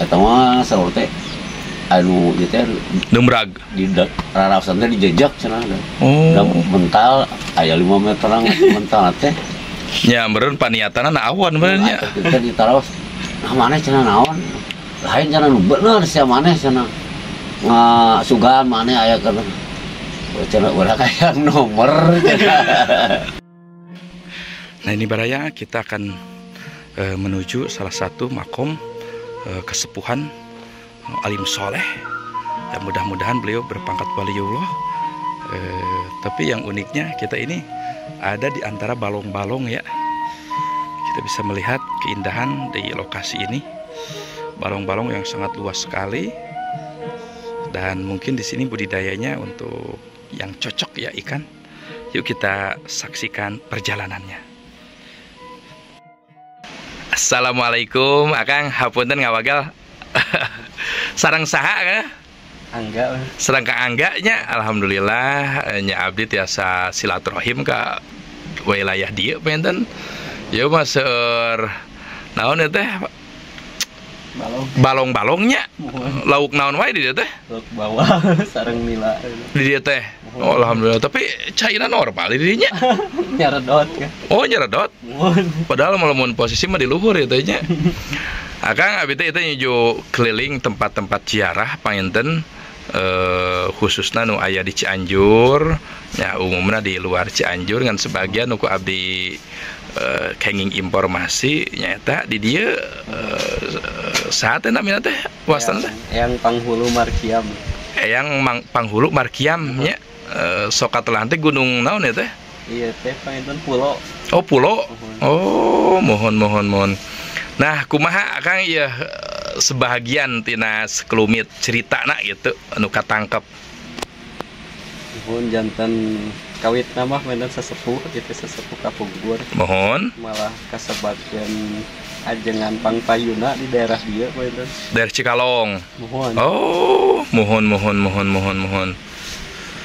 Eta mah sarua teh anu ieu teh Dumbrag. di raraosan teh dijejak cenah. Oh. Da mental aya 5 meteran mental teh. Nya meureun paniatanna awan meureun nya. Kita ditaraos. Nah maneh cenah naon? Lain cenah nu bener sia maneh cenah. Ngasugan maneh aya keur. Cenah urang aya nomor cenah. Nah ini baraya kita akan menuju salah satu makom kesepuhan alim soleh. Dan mudah-mudahan beliau berpangkat waliullah. Tapi yang uniknya kita ini ada di antara balong-balong ya. Kita bisa melihat keindahan di lokasi ini. Balong-balong yang sangat luas sekali. Dan mungkin di sini budidayanya untuk yang cocok ya ikan. Yuk kita saksikan perjalanannya. Assalamualaikum, Akang. Hapunten ngawagal. Sarang saha kan? Angga. Sarang ka Angganya. Alhamdulillah nya abdi tiasa silaturahim ka wilayah dieu penten. Yeu mah seueur naon teh? Balong-balongnya. Lauk naon wae di dieu teh? Lauk bawah sareng nila. Di dieu teh. Oh, alhamdulillah, tapi cairna normal di dinya. Nyaredot kan. Oh, nyaredot. Padahal lamun posisi mah di luhur ya teh nya. Akang abdi teh nyuju keliling tempat-tempat ziarah panginten khususna nu aya di Cianjur, ya umumna di luar Cianjur ngan sebagian nu ku abdi kenging informasi nyata di dieu saat namina teh wasana teh yang Panghulu Markiam. Yang Panghulu Markiam nya sok katelan teh gunung naon ya teh? Iya teh panginten pulo. Oh pulo. Oh mohon. Nah kumaha Akang ieu sebahagian tina sekelumit ceritana gitu anu katangkep. Mohon janten kawit nama mainan sesepuh gitu sesepuh kapungkur. Mohon. Malah kasebatkeun ajengan pangpayuna di daerah dia mainan. Dari Cikalong. Mohon. Oh mohon.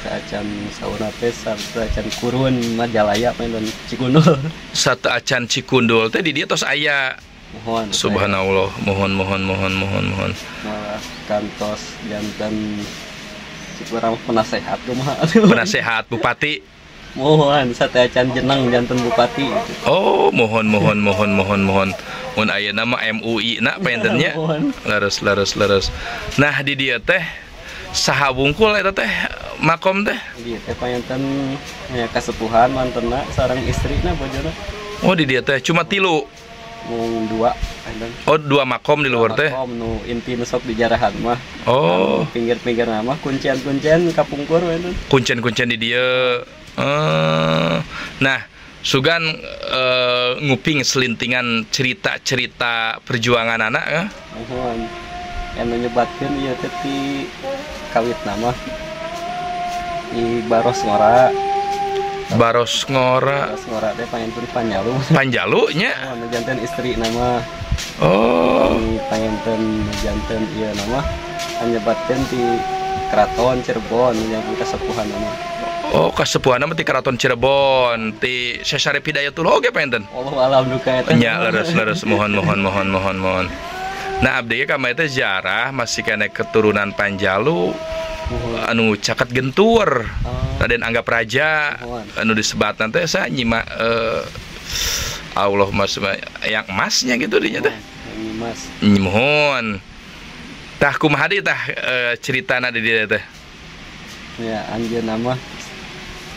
Acan sauna teh acan kurun Majalaya mainan Cikundul. Satu acan Cikundul teh di dia tos aya. Mohon. Subhanallah, mohon. Malah kantos janten kurang penasehat kumaha. Penasehat bupati. Mohon sate acan jeneng janten bupati. Oh, mohon. Mun aya nama MUI na pentennya. Leres. Nah, di dia teh saha wungkul eta teh makom teh. Di teh panyanten nya kasepuhan mantenna sareng istrina bojona. Oh, di dia teh cuma 3. Mung 2 andan. Oh, 2 makom di luar teh. Makom nu inti nu sok dijarahan mah. Oh, pinggir-pinggir nama kuncian-kuncian kapungkur andan. Kuncen-kuncen di dia. Nah, sugan nguping selintingan cerita-cerita perjuangan anak ya. Mohon. Anu nyebatkeun ieu teh ti kawit nama. I Baros Ngora. Baros Ngora teh panjenengan Panjalu. Panjalu nya. Oh, janten istri nama. Oh. Panjenengan janten ieu nama anyebatkeun ti Keraton Cirebon yang kasepuhan nama. Oh, kasepuhan nama ti Keraton Cirebon, ti Syarif Hidayatullah oge panjenengan. Allah alam duka eta. Nya leres mohon. Nah, abdi ka mah teh ziarah masih kena keturunan Panjalu. Anu caket gentur Raden Angga Praja anu disebatna teh sa nyimak Allah mas yang emasnya gitu dinya teh emas mohon tah kumaha deui tah ceritana di dieu teh ya anjeun nama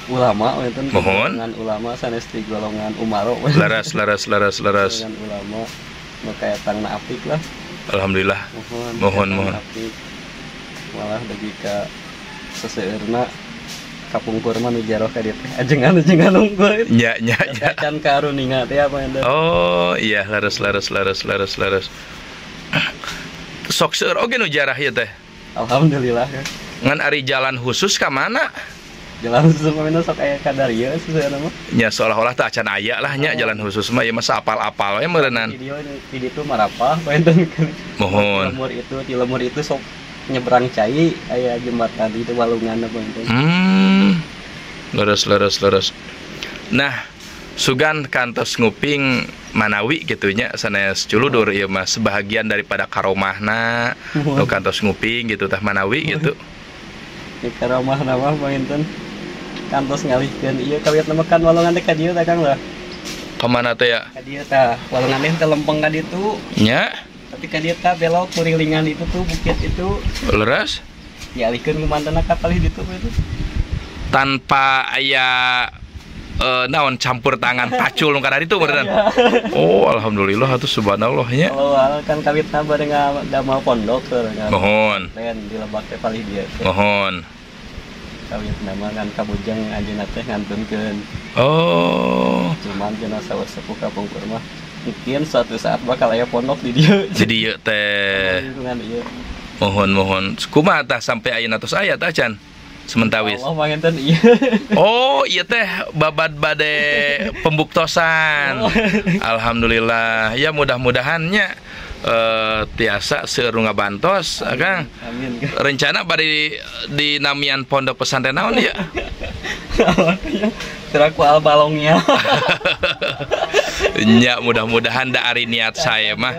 ulama wonten mohon ulama sanes ti golongan Umaro laras dengan ulama nu kaya tangna apik lah alhamdulillah mohon malah bagi ka seseueurna kapungkur mah nu jaroh ka dieu teh ajengan unggul nya can karuninga teh apa enda. Oh iya laras sok seueur oge nu jarah ieu teh alhamdulillah ya. Ngan ari jalan khusus ka mana jalan khusus mah sok aya ka darieu seseueurna mah nya seolah-olah teh acan aya lah nya jalan khusus mah ieu mah saapal-apal we meureunnan di ditu marapah paenten mohon di lemur itu sok nyebrang cai aya jembatan itu walungan apa itu. Leres. Nah, Sugan kantos nguping manawi gitunya sanes culudur ieu mah sebahagian daripada karomahna nu kantos nguping gitu tah manawi gitu. Di karomahna mah panginten kantos ngalihkeun ieu kawiat nemekan walongan teh ka dieu tah Kang lah. Ka mana teh ya? Ka dieu tah walongan teh lempeng ka ditu. Nya, Tapi ka dieu tah belok kurilingan itu tuh bukit itu. leres Dialihkeun ku mantena kapal ditu itu. tanpa aya naon campur tangan pacul nu kana ditu beneran. Oh, alhamdulillah atuh subhanallah nya. Awal kan kawitna bareng damel pondok teh. Mohon, Lain di Lebak teh palih dia. mohon. Kawitna mah kan kabujang anjeunna teh ngantunkeun. Oh, Cuman cenah sawer sepuh kapungkur mah mungkin suatu saat bakal aya pondok di dieu. jadi ieu teh Lingkungan ieu. mohon kumaha tah sampai ayeuna tos aya tah can sementawis. Allah panginten ieu. Oh, iya teh babad bade pembuktosan. Alhamdulillah. Ya mudah-mudahannya tiasa seueur nu ngabantos, Kang. Amin. Rencana bari di namian pondok pesantren naon ya? Teraku al balongnya. Nya mudah-mudahan da ari niat saya mah.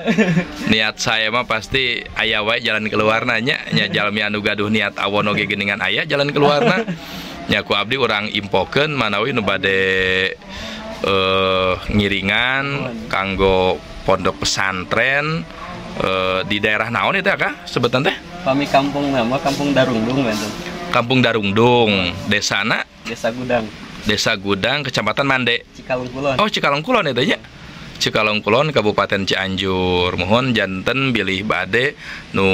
Niat saya mah pasti aya wae jalan keluarna nya. Nya jalmi anu gaduh niat awon oge geuningan aya jalan keluarna. Nya ku abdi urang impokeun manawi nu bade ngiringan kanggo pondok pesantren di daerah naon itu ya Kang sebutan teh? Kami kampung nama Kampung Darungdung enten. Kampung Darungdung, desana Desa Gudang, Desa Gudang, Kecamatan Mande. Cikalong Kulon. Oh, Cikalong Kulon itu nya. Cikalong Kulon, Kabupaten Cianjur. Mohon janten bilih bade nu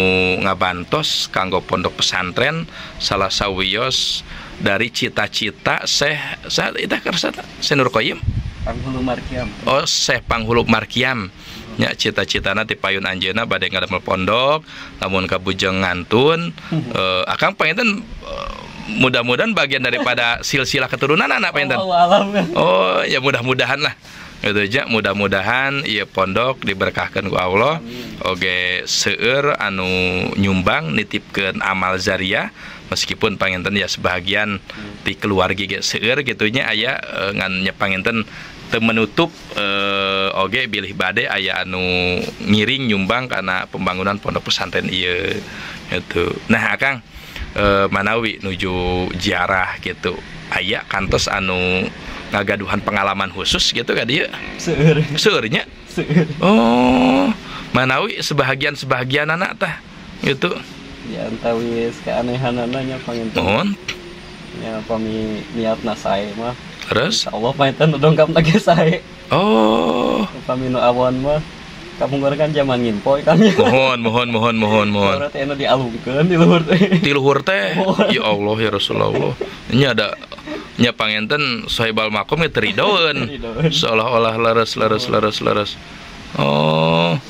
ngabantos kanggo pondok pesantren salah sawios dari cita-cita Syekh itah kersa Syekh Nur Qayyim. Panghulu Markiam. Oh, Syekh Panghulu Markiam. Nya cita-citana ti payun anjeunna bade ngadamel pondok, lamun kabujeng ngantun. Akang panginten mudah-mudahan bagian daripada silsilah keturunan anak panginten. Oh, ya mudah-mudahan lah. Gitu aja, mudah-mudahan ieu pondok diberkahkeun ku Allah. Oge seueur anu nyumbang nitipkeun amal zariah meskipun panginten ya sebahagian ti keluarga ge seueur kitu nya aya ngan nya panginten teu menutup oge bilih bade aya anu ngiring nyumbang karena pembangunan pondok pesantren ieu gitu. Nah, Kang manawi nuju ziarah gitu. Aya kantos anu ngagaduhan pengalaman khusus gitu ka dieu? Seueur. Seurnya? Seueur. Oh, manawi sebahagian anak tah gitu. Ya antawis keanehanana nya panginten. Mohon. Ya pami niatna sae mah. Terus? Insyaallah panginten dongkap lagi sae. Oh, Pami nu awon mah kapungkur kan zaman ngimpoy kan ya. mohon. Ora teh anu dialungkeun di luhur teh. Di luhur teh. Ya Allah ya Rasulullah. Nya ada nya panginten Sohibal Makom ge teridoeun. Seolah-olah leres. Oh.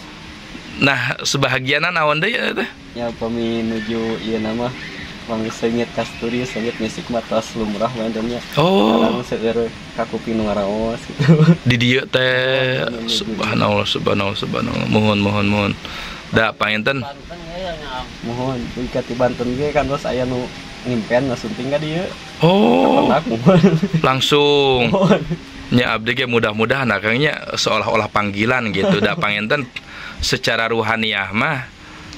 Nah, sebahagiana naon deui teh? Ya pami nuju ieu nama pami sengit kasturi sengit misik matas lumrah mantennya. Oh. Kalang seueur kakuping nu ngaraos gitu. Di dieu teh subhanallah. Mohon. Da panginten Mohon ka ti Banten ge kan terus aya nu ngimpen ngasunting ka dieu. oh Pernah mohon. langsung Mohon. nya abdi ge mudah-mudahan akangnya seolah-olah panggilan gitu. Da panginten secara ruhaniyah mah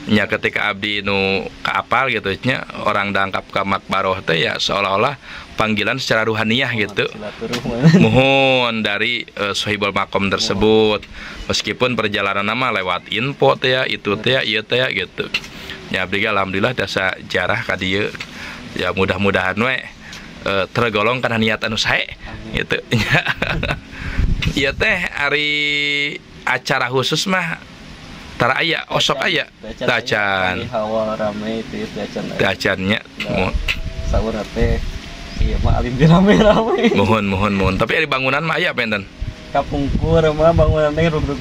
nya ketika abdi nu kaapal gitu nya orang dangkap ka makbaroh teh ya seolah-olah panggilan secara ruhaniyah gitu. Mohon dari Sohibul Makom tersebut meskipun perjalanan nama lewat info teh ya itu teh ya ieu teh ya gitu. Ya abdi alhamdulillah dasa jarah ka dieu. Ya mudah-mudahan we tergolong kana niat anu sae gitu. Ieu teh ari acara khusus mah tara aya osok aya tacan Hawa rame itu tacan. tacannya Saurna teh ieu mah alim rame-rame. mohon tapi ari bangunan mah aya penten Kapungkur mah bangunan teh rugrug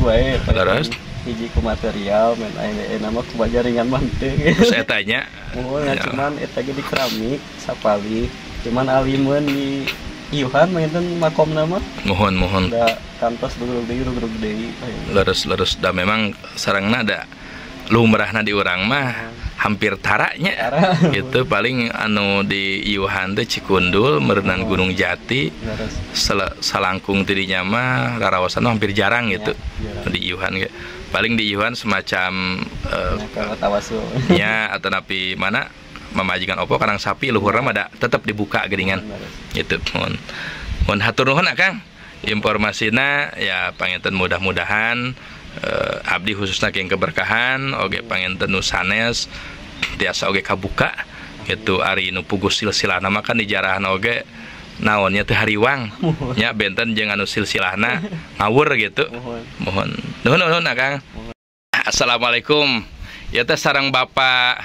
wae. Terus hiji ku material men aya nama ku bajaringan manteu. terus eta nya Mohon cuman eta ge di keramik sapali. Cuman alimeun di ieuhan menten makom nama. mohon Da kantos rugrug deui. leres da memang sarangna da lumrahna di urang mah hampir taranya gitu paling anu di ieuhan teh Cikundul merenang Gunung Jati salangkung tidinya mah raraosan hampir jarang gitu di ieuhan ge paling di ieuhan semacam nya atau napi mana mamajikan opo karang sapi luhurna mah tetep dibuka geuningan gitu mun hatur nuhun Kang informasina ya panginten mudah-mudahan abdi khususnya yang keberkahan oge panginten nu sanes tiasa oge kabuka gitu ari nu puguh silsilahna mah kan di jarahan oge naonnya teh hariwang nya benten jeung anu silsilahna ngawur gitu mohon nuhun Kang. Assalamualaikum ya teh sareng Bapak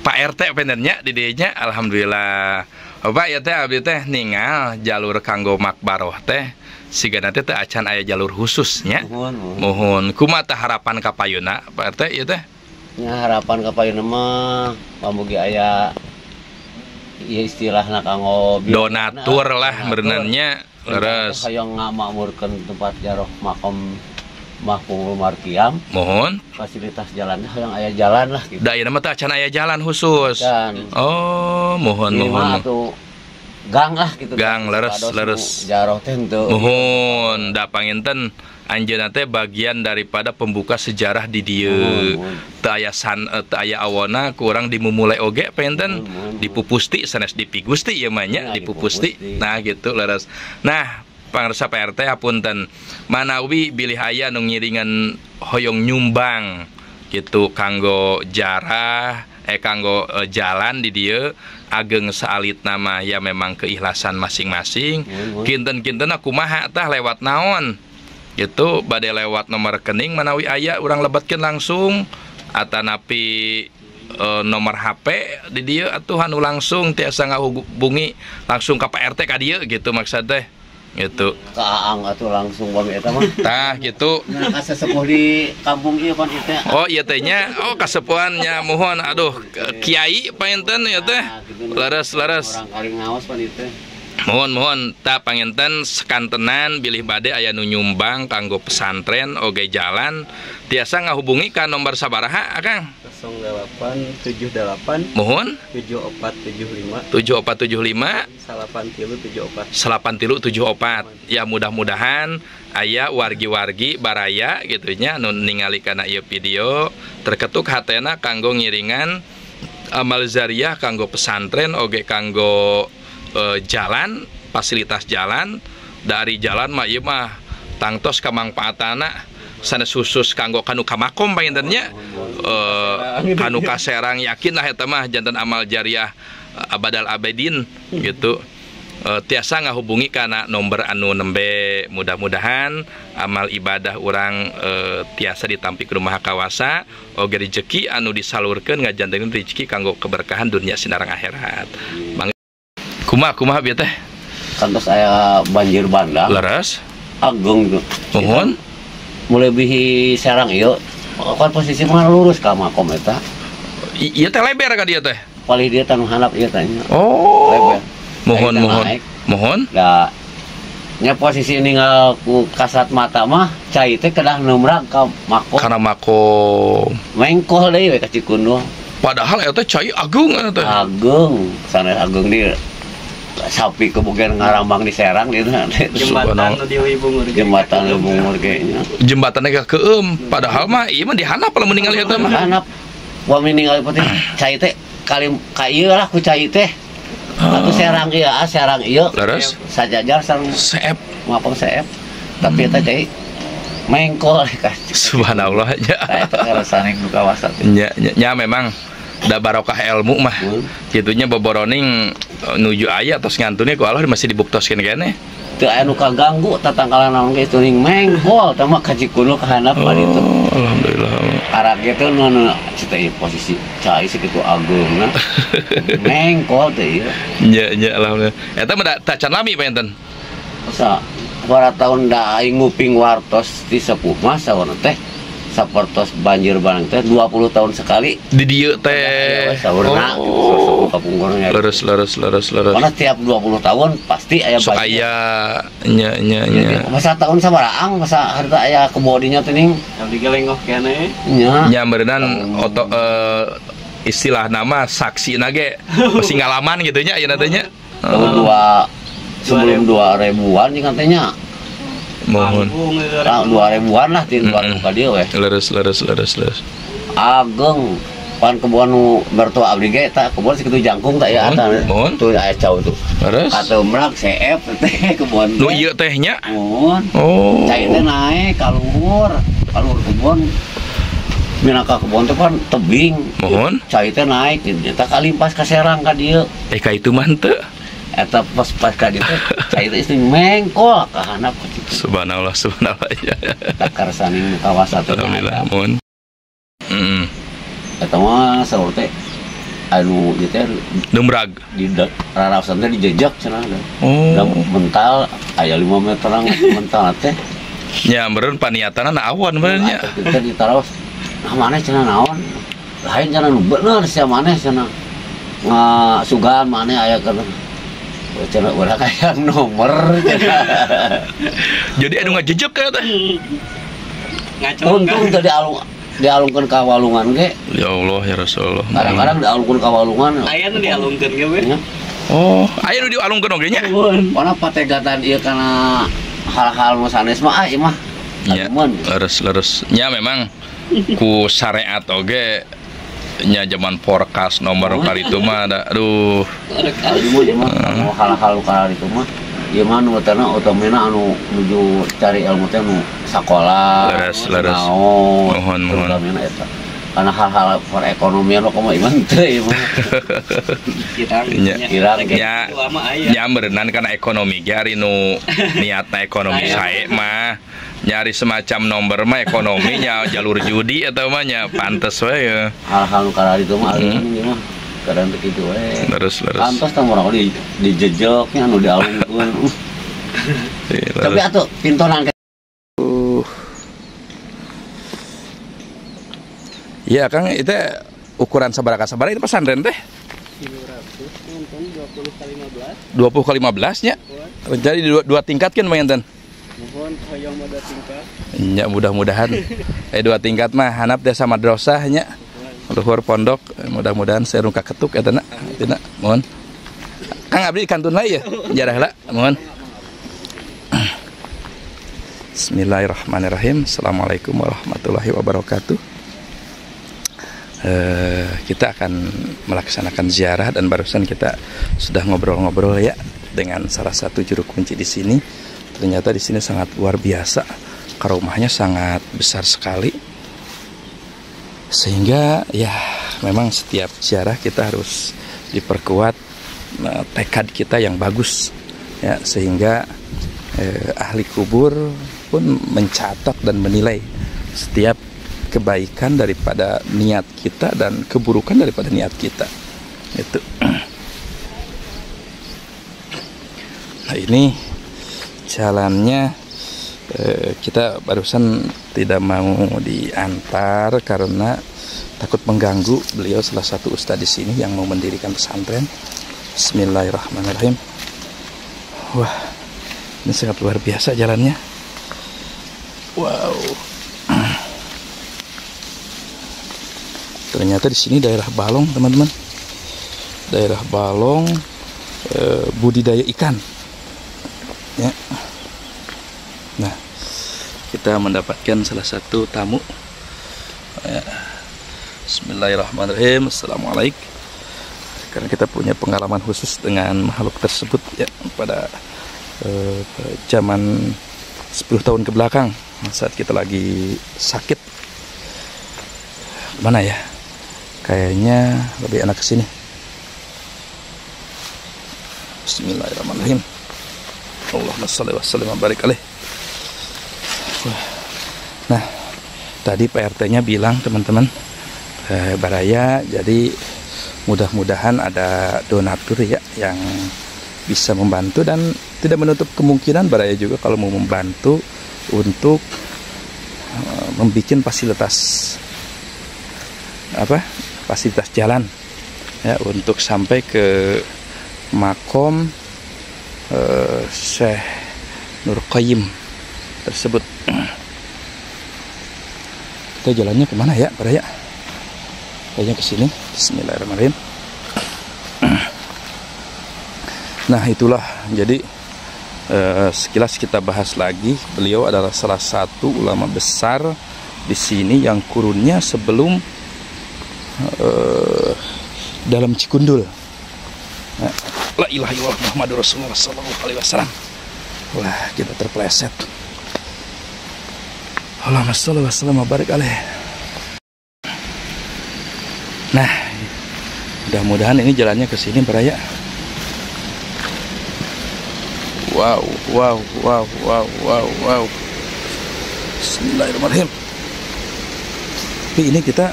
Pak RT benernya di dieu nya alhamdulillah. Bapak ya teh abdi teh ningal jalur kanggo makbaroh teh sigana teh acan aya jalur khususnya. Mohon kumaha teh harapan ka payuna Pak RT ieu teh? Nya harapan ka payuna mah pamugi aya ieu istilahna kanggo donatur lah berenannya leres. Hayang ngamakmurkeun tempat jaroh makom Mahfum Markiam. Mohon fasilitas jalannya hayang aya jalan lah gitu. Da ieu mah teh acan aya jalan khusus. Oh, mohon gang lah gitu. Gang leres. Jaroh teh henteu. Mohon da panginten anjeunna teh bagian daripada pembuka sejarah di dieu. Teu aya awona kurang dimumulai oge panginten dipupusti sanes dipigusti ieu mah nya dipupusti. Nah gitu leres. Nah pangarsa Pak RT hapunten manawi bilih aya nu ngiringan hoyong nyumbang gitu kanggo jarah kanggo jalan di dieu ageng saalit nama ya memang keikhlasan masing-masing kinten-kinten kumaha tah lewat naon gitu bade lewat nomor rekening manawi aya urang lebetkeun langsung atanapi nomor HP di dieu atuh anu langsung tiasa ngahubungi langsung ka Pak RT ka dieu gitu maksud teh gitu kaang atuh langsung bami eta mah tah gitu nah kasesepuh di kampung ieu pan teh oh ieu teh nya kasepuhan nya mohon aduh kiai panginten ieu teh leres orang kali ngaos pan teh mohon tah panginten sekantenan bilih bade aya nu nyumbang kanggo pesantren oge jalan tiasa ngahubungi ka nomor sabaraha Akang 0878 mohon 7475 8374 ya mudah-mudahan aya wargi-wargi baraya gitu nya nu ningali kana ieu video terketuk hatena kanggo ngiringan amal zariah kanggo pesantren oge kanggo jalan fasilitas jalan dari jalan mah ieu mah tangtos kamangpaatana sanes khusus kanggo kanu kamakom pangintennya kanu kaserang yakin lah eta mah janten amal jariah abadal abadin gitu tiasa ngahubungi kana nomor anu nembe mudah-mudahan amal ibadah urang tiasa ditampi ke rumah kawasa oge rezeki anu disalurkeun ngajantenkeun rezeki kanggo keberkahan dunia sinareng akhirat kumaha bieu teh kantos aya banjir bandang leres agung tuh mohon mulai bihi serang ieu kan posisi mah lurus ka makom eta ieu teh leber ka dieu teh palih dia tanu handap ieu teh oh leber mohon da nya posisi ninggal ku kasat mata mah cai teh kedah neumrag ka makom kana makom mengkoh deui we ka Cikundul padahal eta cai agung eta teh agung sanes agung di sapi kemudian ngarambang di Serang di jembatan di Wibungur jembatan Wibungur kayaknya jembatannya ke padahal mah iya mah dihanap kalau meninggal eta mah hanap wa meninggal putih cai teh kali ka ieu lah ku cai teh atuh Serang ieu leres sajajar sareng seep maafkan seep tapi eta cai mengkol ka subhanallah nya eta rasane nu kawasan nya memang da barokah ilmu mah kitunya boboroning nuju aya tos ngantunnya ku Allah masih dibuktoskeun keneh teu aya nu kaganggu tatangkalan naon ge teuing mengkol teh mah ka Cikundul ka handap itu alhamdulillah arag itu nu cita posisi cai sakitu agungna mengkol teh ieu nya alhamdulillah eta mah tacan lami panten sa 2 tahun da aing nguping wartos di sepuh mah sawana teh sapertos banjir barang teh 20 tahun sekali. Di dieu teh. Saurna Oh. kapungkurnya. Leres. Karena tiap 20 tahun pasti aya So banjir. aya nya. Masa tahun sabaraang masa harta aya kebodinya teuing Abdi gelenggoh kene. nya. Nya berenang istilah nama saksi nage masih ngalaman gitu nya aya teh nya. Tahun sebelum 2000-an jeung katanya. Mohon. 2000-an lah tin 2000 ka dieu we. Leres. Ageng pan kebun nu mertua abdi ge eta kebun sakitu jangkung tak ya eta. Mohon. Tuh aya cau tuh. Leres. Kateumrak CF teh kebun. Nu ieu teh nya. Mohon. Oh. Cai teh naik ka luhur kebun. Minangka kebun teh kan tebing. Mohon. Cai teh naik eta kalimpas ka serang ka dieu. Ka itu mah henteu. Eta pas ka dieu teh cai teh istri mengkol ka handap ka kitu. Subhanallah ya. Takar saning kawasan teh. Alhamdulillah. Mohon. Eta mah saur teh anu ieu teh Dumrag. di raraosan teh dijejak cenah. Da Oh. mental aya 5 meteran mental teh. Nya meureun paniatanna awan bener nya. Kita ditaros. Nah maneh cenah naon? Lain cenah nu bener sia maneh cenah. Ngasugan maneh aya keur cenah urang hayang nomor cenah. Jadi anu ngajejek ka teh. Untung teh dialungkeun ka walungan ge. Ya Allah ya Rasulullah. Kadang-kadang dialungkeun ka walungan. Aya nu dialungkeun ge we. Ya. Oh, aya nu dialungkeun oge nya. Pana pategatan ieu kana hal-hal nu sanes mah ieu mah. Nya, leres. Nya memang ku syariat oge nya zaman forecast nomor kali itu mah ada aduh. Ieu mah hal-hal kana itu mah. Ieu mah nu tana utamina anu nuju cari ilmu teh nu sakola. Leres. Mohon. Eta. Karena hal-hal perekonomian lo komo iman teu ieu mah. Kirang Nya berenang karena ekonomi ge ari nu niatna ekonomi sae mah nyari semacam nomor mah ekonominya jalur judi atau mah nya pantes we ya. Hal-hal nu kana itu mah ieu mah kadang teh kitu we. Leres. Pantes tah urang dijejeknya anu dialungkeun. Tapi atuh pintonan Iya Kang, itu ukuran sabaraha itu pesantren teh? 20 kali 15 nya. Jadi dua tingkat kan Manten? Mohon hoyong moda tingkat. Ya mudah-mudahan. 2 tingkat mah hanap desa madrasah nya. Luhur pondok, mudah-mudahan saya rungka ketuk eta na. Tina, mohon. Kang abdi kantun lah ya. Jarah lah, mohon. Bismillahirrahmanirrahim. Assalamualaikum warahmatullahi wabarakatuh. Kita akan melaksanakan ziarah dan barusan kita sudah ngobrol-ngobrol ya dengan salah satu juru kunci di sini. Ternyata di sini sangat luar biasa, rumahnya sangat besar sekali, sehingga ya memang setiap ziarah kita harus diperkuat tekad kita yang bagus ya, sehingga ahli kubur pun mencatat dan menilai setiap kebaikan daripada niat kita dan keburukan daripada niat kita itu. Nah ini jalannya kita barusan tidak mau diantar karena takut mengganggu beliau, salah satu ustadz di sini yang mau mendirikan pesantren. Bismillahirrahmanirrahim. Wah, ini sangat luar biasa jalannya. Wow. Ternyata di sini daerah Balong, teman-teman. Daerah Balong, budidaya ikan. Ya. Nah, kita mendapatkan salah satu tamu. Ya. Bismillahirrahmanirrahim. Assalamualaikum. Karena kita punya pengalaman khusus dengan makhluk tersebut ya pada zaman 10 tahun ke belakang saat kita lagi sakit. Mana ya? Kayaknya lebih enak kesini. Bismillahirrahmanirrahim. Allahumma sholli wa sallim wa barik alaih. Nah, tadi PRT-nya bilang teman-teman, Baraya, jadi mudah-mudahan ada donatur ya yang bisa membantu, dan tidak menutup kemungkinan Baraya juga kalau mau membantu untuk membuat fasilitas jalan ya untuk sampai ke makom Syekh Nur Qayyim tersebut. Kita jalannya kemana ya, Para ya? Kayaknya ke sini. Bismillahirrahmanirrahim. Nah, itulah jadi sekilas kita bahas lagi. Beliau adalah salah satu ulama besar di sini yang kurunnya sebelum dalam Cikundul. La ilaha illallah Muhammadur Rasulullah sallallahu alaihi wasallam. Wah, kita terpleset. Allahumma shalli wa sallim wa barik alaih. Nah, mudah-mudahan ini jalannya ke sini, Para ya. Wow. Bismillahirrahmanirrahim. Tapi ini kita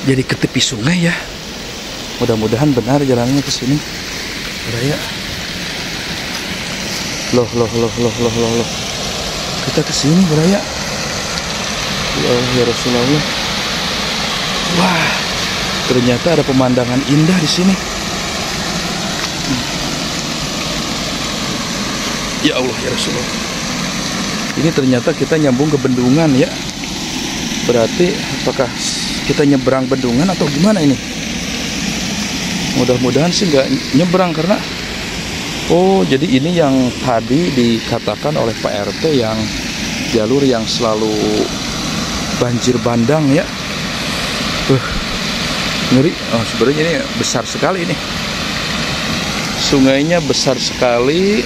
jadi ke tepi sungai ya. Mudah-mudahan benar jalannya ke sini. Raya. Loh. Kita ke sini, Raya. Ya Rasulullah. Wah, ternyata ada pemandangan indah di sini. Ya Allah, ya Rasulullah. Ini ternyata kita nyambung ke bendungan ya. Berarti apakah kita nyebrang bendungan atau gimana ini? Mudah-mudahan sih nggak nyebrang karena jadi ini yang tadi dikatakan oleh Pak RT yang jalur yang selalu banjir bandang ya. Ngeri. Sebenarnya ini besar sekali ini. Sungainya besar sekali.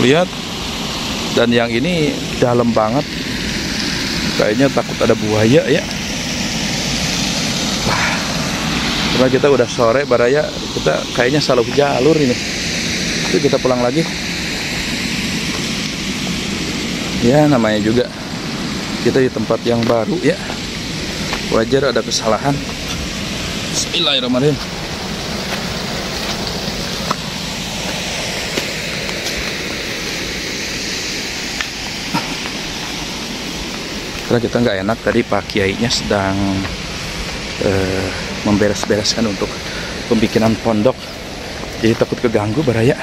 Lihat. Dan yang ini dalam banget. Kayaknya takut ada buaya ya. Karena kita udah sore, Baraya, kita kayaknya salah jalur ini. Itu kita pulang lagi. Ya, namanya juga kita di tempat yang baru ya. Wajar ada kesalahan. Bismillahirrahmanirrahim. Karena kita nggak enak tadi Pak Kiainya sedang memberes-bereskan untuk pembikinan pondok, jadi takut keganggu Baraya.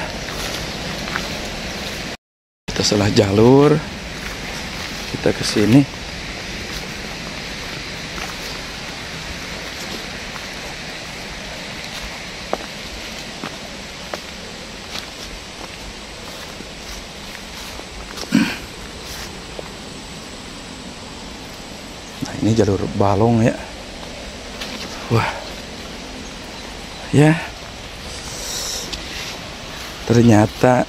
Kita salah jalur, kita ke sini. Nah, ini jalur balong ya. Wah, ya, ternyata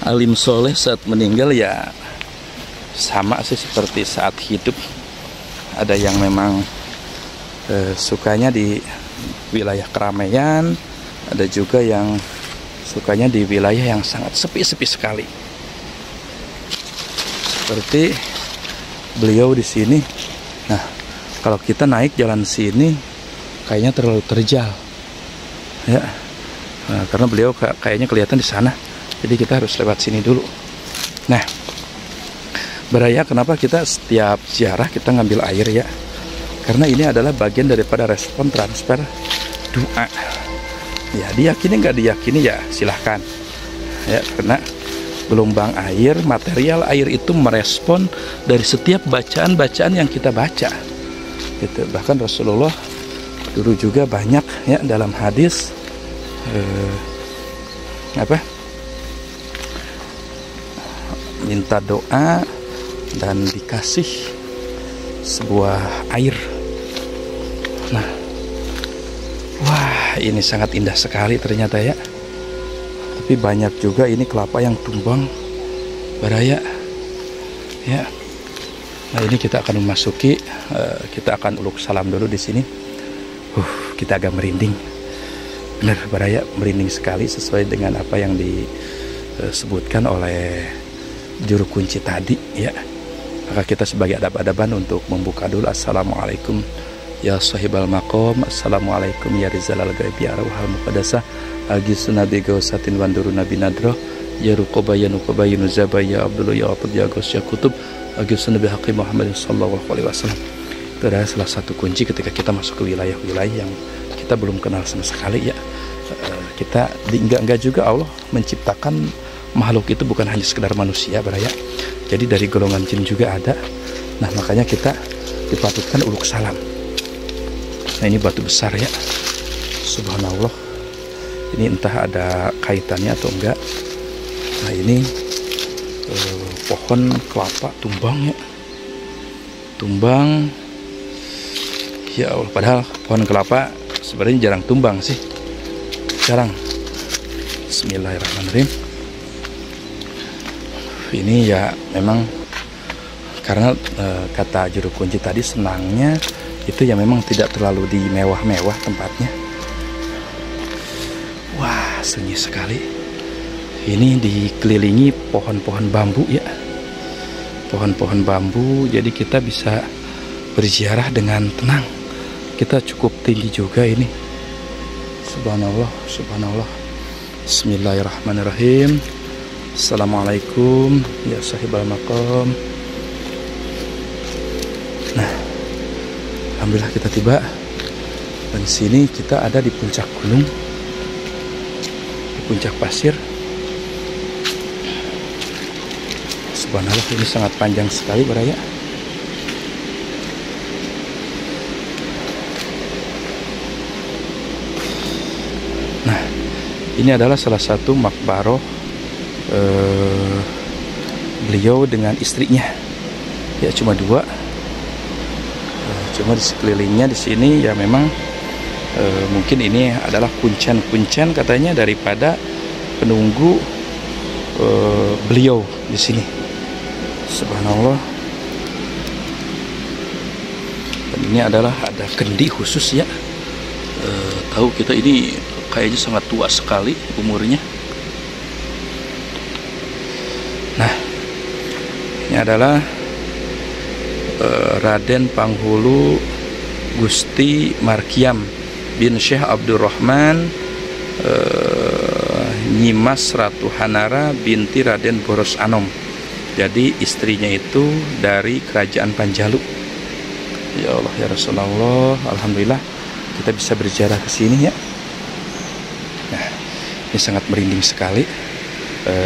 alim soleh saat meninggal ya sama sih seperti saat hidup. Ada yang memang sukanya di wilayah keramaian, ada juga yang sukanya di wilayah yang sangat sepi-sepi sekali. Seperti beliau di sini. Nah, kalau kita naik jalan sini kayaknya terlalu terjal ya. Nah, karena beliau kayaknya kelihatan di sana, jadi kita harus lewat sini dulu. Nah, Baraya, kenapa kita setiap ziarah kita ngambil air ya? Karena ini adalah bagian daripada respon transfer doa ya. Diyakini nggak diyakini ya silahkan ya, karena gelombang air, material air itu merespon dari setiap bacaan-bacaan yang kita baca gitu. Bahkan Rasulullah dulu juga banyak ya dalam hadis minta doa dan dikasih sebuah air. Nah, wah, ini sangat indah sekali ternyata ya. Tapi banyak juga ini kelapa yang tumbang Baraya ya. Nah, ini kita akan memasuki, kita akan uluk salam dulu di sini. Kita agak merinding. Benar Baraya, merinding sekali sesuai dengan apa yang disebutkan oleh juru kunci tadi ya. Maka kita sebagai adab-adaban untuk membuka dulu. Assalamualaikum ya sahibal maqam. Assalamualaikum ya rizalal ghaibi arwahal muqaddasah. Agisu nabi gausatin wanduru nabi nadroh. ya Ruqaba ya Nuqaba ya Nuzaba ya Abdullah ya Atib ya Ghus ya Kutub Agusna bi haqqi Muhammad sallallahu alaihi wasallam. Itu adalah salah satu kunci ketika kita masuk ke wilayah-wilayah yang kita belum kenal sama sekali ya. Kita enggak juga Allah menciptakan makhluk itu bukan hanya sekedar manusia Baraya. Jadi dari golongan jin juga ada. Nah makanya kita dipatutkan uluk salam. Nah ini batu besar ya, subhanallah. Ini entah ada kaitannya atau enggak. Nah ini pohon kelapa tumbang ya, tumbang ya Allah. Padahal pohon kelapa sebenarnya jarang tumbang sih, jarang. Bismillahirrahmanirrahim. Ini ya memang karena kata juru kunci tadi senangnya itu ya memang tidak terlalu di mewah-mewah tempatnya. Wah sunyi sekali. Ini dikelilingi pohon-pohon bambu ya, pohon-pohon bambu, jadi kita bisa berziarah dengan tenang. Kita cukup tinggi juga ini, subhanallah, subhanallah. Bismillahirrahmanirrahim. Assalamualaikum ya sahibal maqam. Nah, alhamdulillah kita tiba. Dan sini kita ada di puncak gunung, di puncak pasir. Subhanallah, ini sangat panjang sekali Baraya. Nah, ini adalah salah satu makbaroh beliau dengan istrinya. Ya cuma dua. Cuma di sekelilingnya di sini ya memang mungkin ini adalah kuncen-kuncen katanya daripada penunggu beliau di sini. Subhanallah. Dan ini adalah ada kendi khusus ya. Tahu kita ini kayaknya sangat tua sekali umurnya. Nah, ini adalah Raden Panghulu Gusti Markiam bin Syekh Abdurrahman Nyimas Ratu Hanara binti Raden Boros Anom. Jadi istrinya itu dari kerajaan Panjalu. Ya Allah ya Rasulullah, alhamdulillah kita bisa berziarah ke sini ya. Nah, ini sangat merinding sekali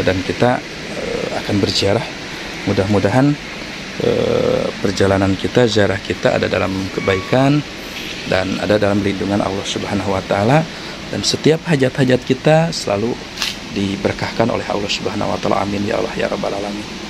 dan kita akan berziarah. Mudah-mudahan perjalanan kita, ziarah kita ada dalam kebaikan dan ada dalam lindungan Allah Subhanahu wa taala, dan setiap hajat-hajat kita selalu diberkahkan oleh Allah Subhanahu wa taala. Amin ya Allah ya rabbal alamin.